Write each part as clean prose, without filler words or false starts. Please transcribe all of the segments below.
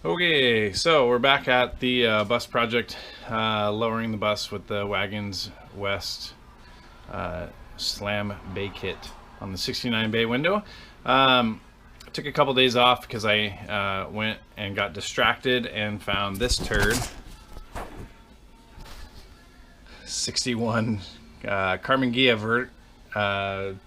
Okay, so we're back at the bus project, lowering the bus with the WagensWest Slam Bay Kit on the 69 bay window. I took a couple days off because I went and got distracted and found this turd. 61 Carbon Gia Vert. Got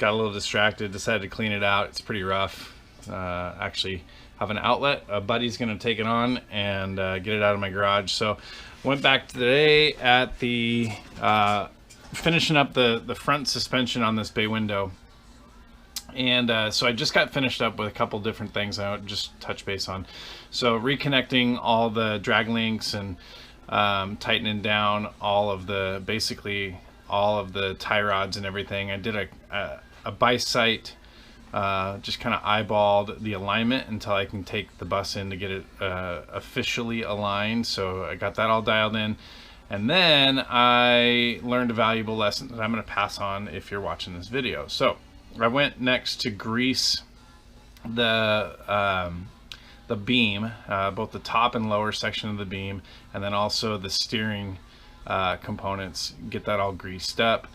a little distracted, decided to clean it out. It's pretty rough. Actually have an outlet. A buddy's gonna take it on and get it out of my garage. So went back today at the finishing up the front suspension on this bay window, and so I just got finished up with a couple different things I would just touch base on. So reconnecting all the drag links and tightening down all of the tie rods and everything. I did a bi-sight, just kind of eyeballed the alignment until I can take the bus in to get it officially aligned. So I got that all dialed in, and then I learned a valuable lesson that I'm going to pass on if you're watching this video. So I went next to grease the beam, both the top and lower section of the beam, and then also the steering components, get that all greased up.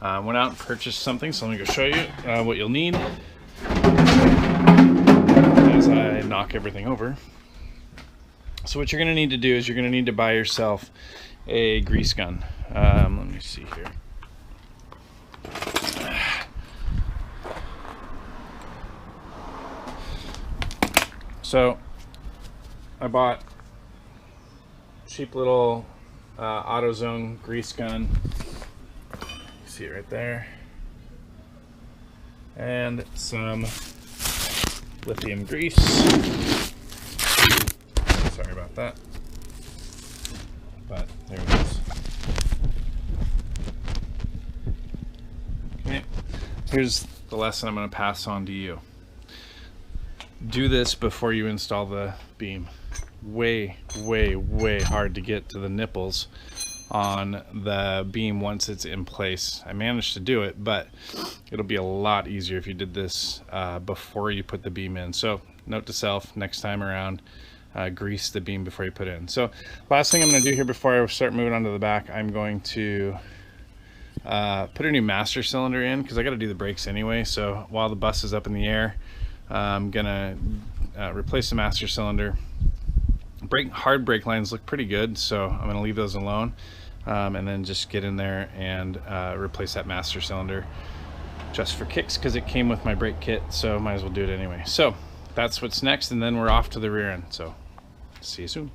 Went out and purchased something, so let me go show you what you'll need as I knock everything over. So what you're going to need to do is you're going to need to buy yourself a grease gun. Let me see here. So I bought cheap little AutoZone grease gun. You see it right there, and some lithium grease. Sorry about that, but there it is. Okay, here's the lesson I'm going to pass on to you. Do this before you install the beam. Way hard to get to the nipples on the beam once it's in place. I managed to do it, but it'll be a lot easier if you did this before you put the beam in. So note to self, next time around, grease the beam before you put it in. So last thing I'm going to do here before I start moving on to the back, I'm going to put a new master cylinder in because I got to do the brakes anyway. So while the bus is up in the air, I'm gonna replace the master cylinder. Hard brake lines look pretty good, so I'm gonna leave those alone, and then just get in there and replace that master cylinder just for kicks because it came with my brake kit, so might as well do it anyway. So that's what's next, and then we're off to the rear end. So see you soon.